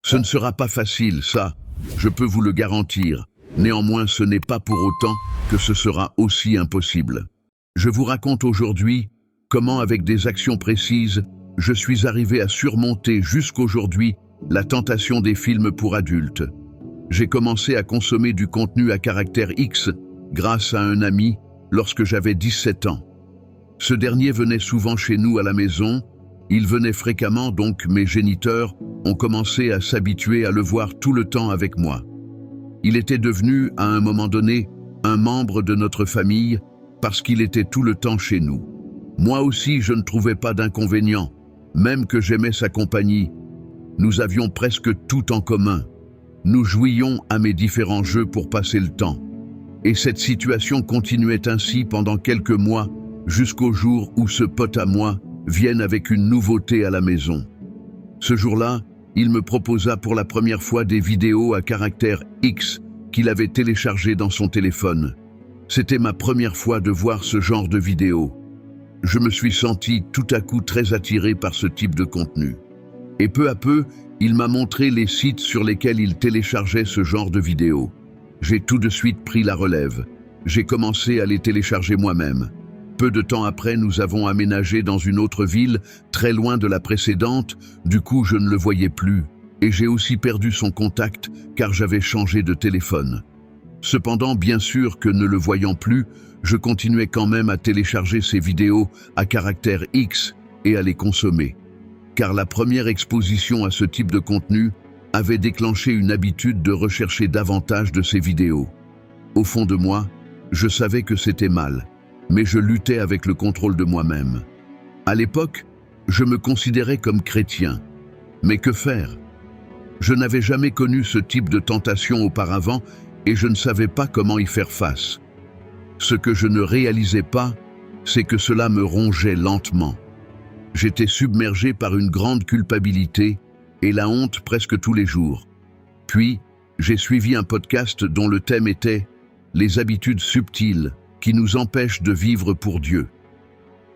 Ce ne sera pas facile, ça, je peux vous le garantir. Néanmoins, ce n'est pas pour autant que ce sera aussi impossible. Je vous raconte aujourd'hui comment, avec des actions précises, je suis arrivé à surmonter jusqu'aujourd'hui la tentation des films pour adultes. J'ai commencé à consommer du contenu à caractère X grâce à un ami lorsque j'avais 17 ans. Ce dernier venait souvent chez nous à la maison, il venait fréquemment, donc mes géniteurs ont commencé à s'habituer à le voir tout le temps avec moi. Il était devenu, à un moment donné, un membre de notre famille parce qu'il était tout le temps chez nous. Moi aussi, je ne trouvais pas d'inconvénient, même que j'aimais sa compagnie. Nous avions presque tout en commun. Nous jouions à mes différents jeux pour passer le temps. Et cette situation continuait ainsi pendant quelques mois, jusqu'au jour où ce pote à moi vienne avec une nouveauté à la maison. Ce jour-là, il me proposa pour la première fois des vidéos à caractère X qu'il avait téléchargées dans son téléphone. C'était ma première fois de voir ce genre de vidéos. Je me suis senti tout à coup très attiré par ce type de contenu. Et peu à peu, il m'a montré les sites sur lesquels il téléchargeait ce genre de vidéos. J'ai tout de suite pris la relève. J'ai commencé à les télécharger moi-même. Peu de temps après, nous avons aménagé dans une autre ville, très loin de la précédente, du coup je ne le voyais plus, et j'ai aussi perdu son contact car j'avais changé de téléphone. Cependant, bien sûr que ne le voyant plus, je continuais quand même à télécharger ces vidéos à caractère X et à les consommer. Car la première exposition à ce type de contenu avait déclenché une habitude de rechercher davantage de ces vidéos. Au fond de moi, je savais que c'était mal, mais je luttais avec le contrôle de moi-même. À l'époque, je me considérais comme chrétien. Mais que faire? Je n'avais jamais connu ce type de tentation auparavant et je ne savais pas comment y faire face. Ce que je ne réalisais pas, c'est que cela me rongeait lentement. J'étais submergé par une grande culpabilité et la honte presque tous les jours. Puis, j'ai suivi un podcast dont le thème était « Les habitudes subtiles qui nous empêchent de vivre pour Dieu ».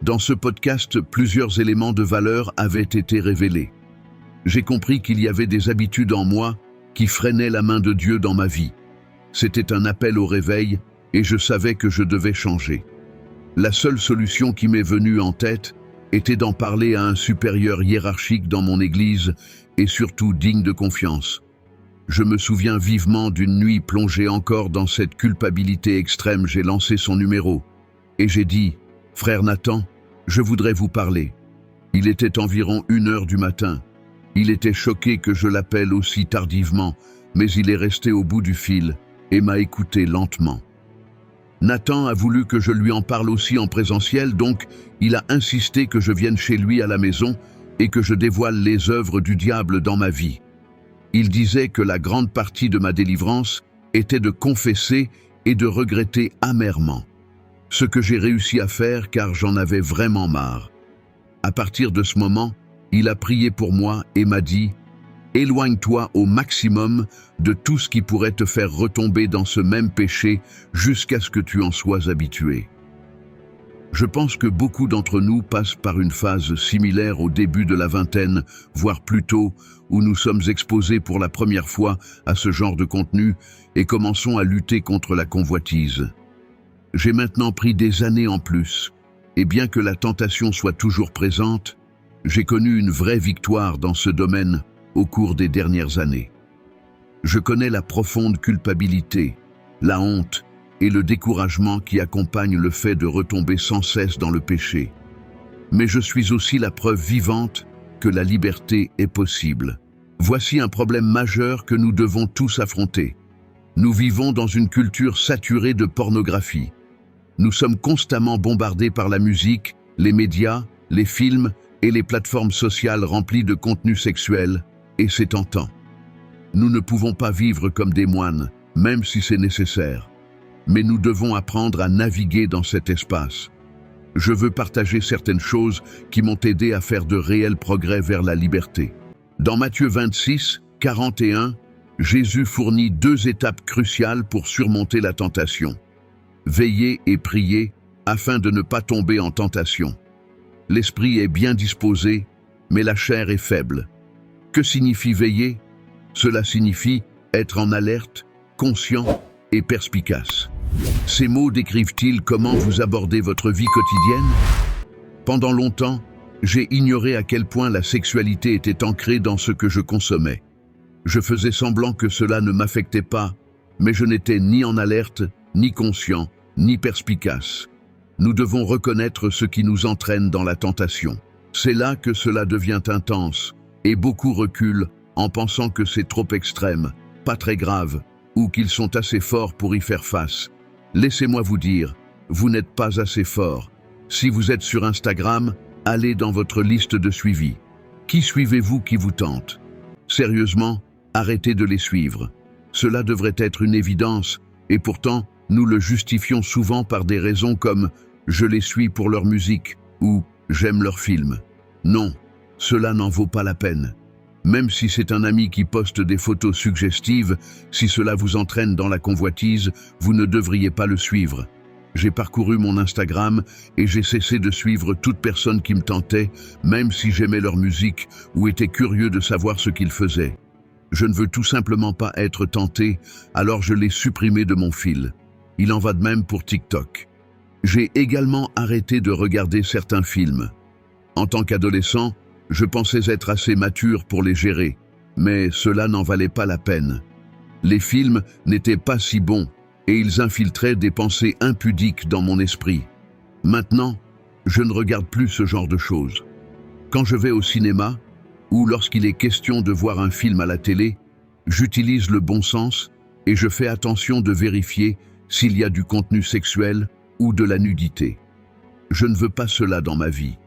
Dans ce podcast, plusieurs éléments de valeur avaient été révélés. J'ai compris qu'il y avait des habitudes en moi qui freinaient la main de Dieu dans ma vie. C'était un appel au réveil et je savais que je devais changer. La seule solution qui m'est venue en tête était d'en parler à un supérieur hiérarchique dans mon église et surtout digne de confiance. Je me souviens vivement d'une nuit plongée encore dans cette culpabilité extrême. J'ai lancé son numéro et j'ai dit « Frère Nathan, je voudrais vous parler ». Il était environ 1h du matin. Il était choqué que je l'appelle aussi tardivement, mais il est resté au bout du fil et m'a écouté lentement. Nathan a voulu que je lui en parle aussi en présentiel, donc il a insisté que je vienne chez lui à la maison et que je dévoile les œuvres du diable dans ma vie. Il disait que la grande partie de ma délivrance était de confesser et de regretter amèrement. Ce que j'ai réussi à faire car j'en avais vraiment marre. À partir de ce moment, il a prié pour moi et m'a dit « Éloigne-toi au maximum de tout ce qui pourrait te faire retomber dans ce même péché jusqu'à ce que tu en sois habitué. » Je pense que beaucoup d'entre nous passent par une phase similaire au début de la vingtaine, voire plus tôt, où nous sommes exposés pour la première fois à ce genre de contenu et commençons à lutter contre la convoitise. J'ai maintenant pris des années en plus, et bien que la tentation soit toujours présente, j'ai connu une vraie victoire dans ce domaine au cours des dernières années. Je connais la profonde culpabilité, la honte et le découragement qui accompagnent le fait de retomber sans cesse dans le péché. Mais je suis aussi la preuve vivante que la liberté est possible. Voici un problème majeur que nous devons tous affronter. Nous vivons dans une culture saturée de pornographie. Nous sommes constamment bombardés par la musique, les médias, les films et les plateformes sociales remplies de contenus sexuels, et c'est tentant. Nous ne pouvons pas vivre comme des moines, même si c'est nécessaire. Mais nous devons apprendre à naviguer dans cet espace. Je veux partager certaines choses qui m'ont aidé à faire de réels progrès vers la liberté. Dans Matthieu 26, 41, Jésus fournit 2 étapes cruciales pour surmonter la tentation. Veiller et prier afin de ne pas tomber en tentation. L'esprit est bien disposé, mais la chair est faible. Que signifie veiller? Cela signifie être en alerte, conscient et perspicace. Ces mots décrivent-ils comment vous abordez votre vie quotidienne? Pendant longtemps, j'ai ignoré à quel point la sexualité était ancrée dans ce que je consommais. Je faisais semblant que cela ne m'affectait pas, mais je n'étais ni en alerte, ni conscient, ni perspicace. Nous devons reconnaître ce qui nous entraîne dans la tentation. C'est là que cela devient intense, et beaucoup reculent en pensant que c'est trop extrême, pas très grave, ou qu'ils sont assez forts pour y faire face. Laissez-moi vous dire, vous n'êtes pas assez fort. Si vous êtes sur Instagram, allez dans votre liste de suivi. Qui suivez-vous qui vous tente? Sérieusement, arrêtez de les suivre. Cela devrait être une évidence, et pourtant, nous le justifions souvent par des raisons comme « je les suis pour leur musique » ou « j'aime leurs films ». Non, cela n'en vaut pas la peine. Même si c'est un ami qui poste des photos suggestives, si cela vous entraîne dans la convoitise, vous ne devriez pas le suivre. J'ai parcouru mon Instagram et j'ai cessé de suivre toute personne qui me tentait, même si j'aimais leur musique ou étais curieux de savoir ce qu'ils faisaient. Je ne veux tout simplement pas être tenté, alors je l'ai supprimé de mon fil. Il en va de même pour TikTok. J'ai également arrêté de regarder certains films. En tant qu'adolescent, je pensais être assez mature pour les gérer, mais cela n'en valait pas la peine. Les films n'étaient pas si bons et ils infiltraient des pensées impudiques dans mon esprit. Maintenant, je ne regarde plus ce genre de choses. Quand je vais au cinéma, ou lorsqu'il est question de voir un film à la télé, j'utilise le bon sens et je fais attention de vérifier s'il y a du contenu sexuel ou de la nudité. Je ne veux pas cela dans ma vie.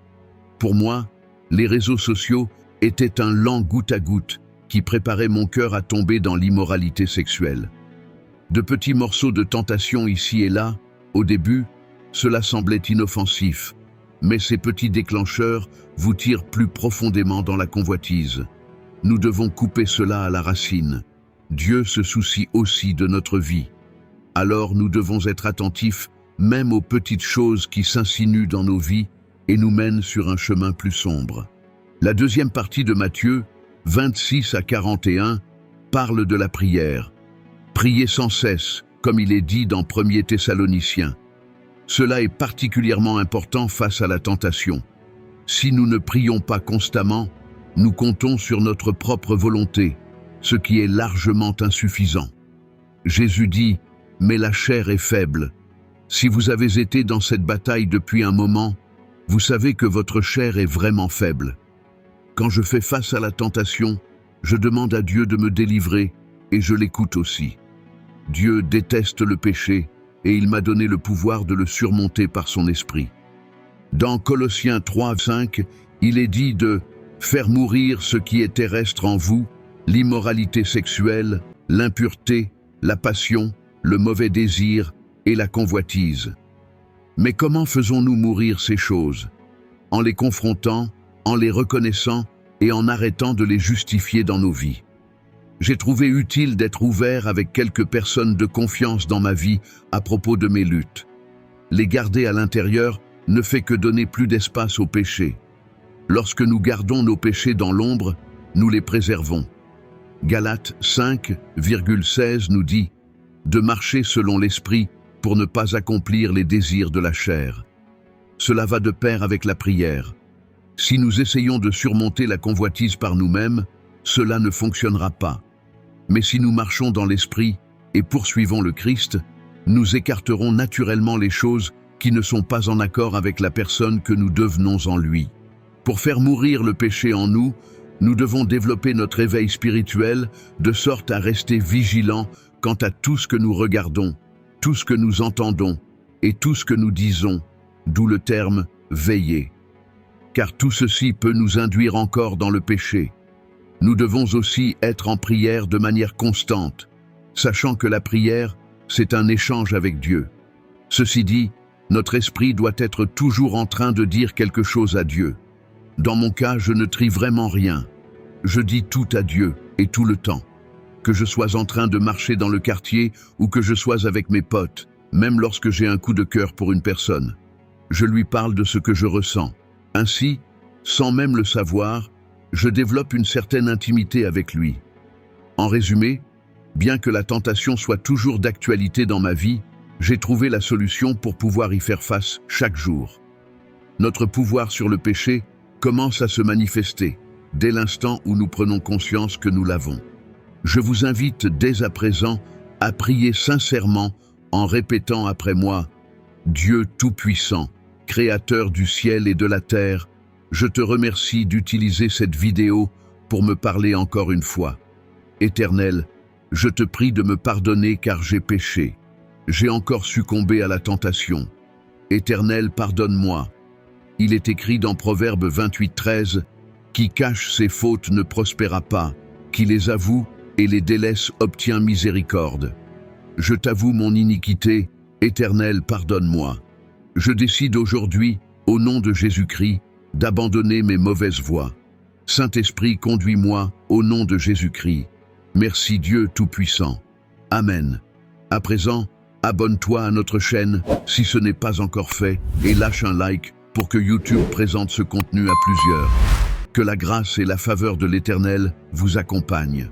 Pour moi, les réseaux sociaux étaient un lent goutte à goutte qui préparait mon cœur à tomber dans l'immoralité sexuelle. De petits morceaux de tentation ici et là, au début, cela semblait inoffensif, mais ces petits déclencheurs vous tirent plus profondément dans la convoitise. Nous devons couper cela à la racine. Dieu se soucie aussi de notre vie. Alors nous devons être attentifs même aux petites choses qui s'insinuent dans nos vies et nous mènent sur un chemin plus sombre. La deuxième partie de Matthieu, 26 à 41, parle de la prière. Priez sans cesse, comme il est dit dans 1er Thessaloniciens. Cela est particulièrement important face à la tentation. Si nous ne prions pas constamment, nous comptons sur notre propre volonté, ce qui est largement insuffisant. Jésus dit « Mais la chair est faible ». Si vous avez été dans cette bataille depuis un moment, vous savez que votre chair est vraiment faible. Quand je fais face à la tentation, je demande à Dieu de me délivrer et je l'écoute aussi. Dieu déteste le péché et il m'a donné le pouvoir de le surmonter par son esprit. Dans Colossiens 3:5, il est dit de « faire mourir ce qui est terrestre en vous, l'immoralité sexuelle, l'impureté, la passion, le mauvais désir et la convoitise ». Mais comment faisons-nous mourir ces choses? En les confrontant, en les reconnaissant et en arrêtant de les justifier dans nos vies. J'ai trouvé utile d'être ouvert avec quelques personnes de confiance dans ma vie à propos de mes luttes. Les garder à l'intérieur ne fait que donner plus d'espace au péché. Lorsque nous gardons nos péchés dans l'ombre, nous les préservons. Galates 5,16 nous dit de marcher selon l'esprit pour ne pas accomplir les désirs de la chair. Cela va de pair avec la prière. Si nous essayons de surmonter la convoitise par nous-mêmes, cela ne fonctionnera pas. Mais si nous marchons dans l'esprit et poursuivons le Christ, nous écarterons naturellement les choses qui ne sont pas en accord avec la personne que nous devenons en lui. Pour faire mourir le péché en nous, nous devons développer notre éveil spirituel de sorte à rester vigilants quant à tout ce que nous regardons, tout ce que nous entendons et tout ce que nous disons, d'où le terme « veiller ». Car tout ceci peut nous induire encore dans le péché. Nous devons aussi être en prière de manière constante, sachant que la prière, c'est un échange avec Dieu. Ceci dit, notre esprit doit être toujours en train de dire quelque chose à Dieu. Dans mon cas, je ne trie vraiment rien. Je dis tout à Dieu et tout le temps. Que je sois en train de marcher dans le quartier ou que je sois avec mes potes, même lorsque j'ai un coup de cœur pour une personne. Je lui parle de ce que je ressens. Ainsi, sans même le savoir, je développe une certaine intimité avec lui. En résumé, bien que la tentation soit toujours d'actualité dans ma vie, j'ai trouvé la solution pour pouvoir y faire face chaque jour. Notre pouvoir sur le péché commence à se manifester dès l'instant où nous prenons conscience que nous l'avons. Je vous invite dès à présent à prier sincèrement en répétant après moi « Dieu Tout-Puissant, Créateur du ciel et de la terre, je te remercie d'utiliser cette vidéo pour me parler encore une fois. Éternel, je te prie de me pardonner car j'ai péché. J'ai encore succombé à la tentation. Éternel, pardonne-moi. Il est écrit dans Proverbe 28:13, « Qui cache ses fautes ne prospéra pas, qui les avoue et les délaisse obtient miséricorde. Je t'avoue mon iniquité, Éternel, pardonne-moi. Je décide aujourd'hui, au nom de Jésus-Christ, d'abandonner mes mauvaises voies. Saint-Esprit, conduis-moi, au nom de Jésus-Christ. Merci Dieu Tout-Puissant. Amen. À présent, abonne-toi à notre chaîne si ce n'est pas encore fait et lâche un like pour que YouTube présente ce contenu à plusieurs. Que la grâce et la faveur de l'Éternel vous accompagnent.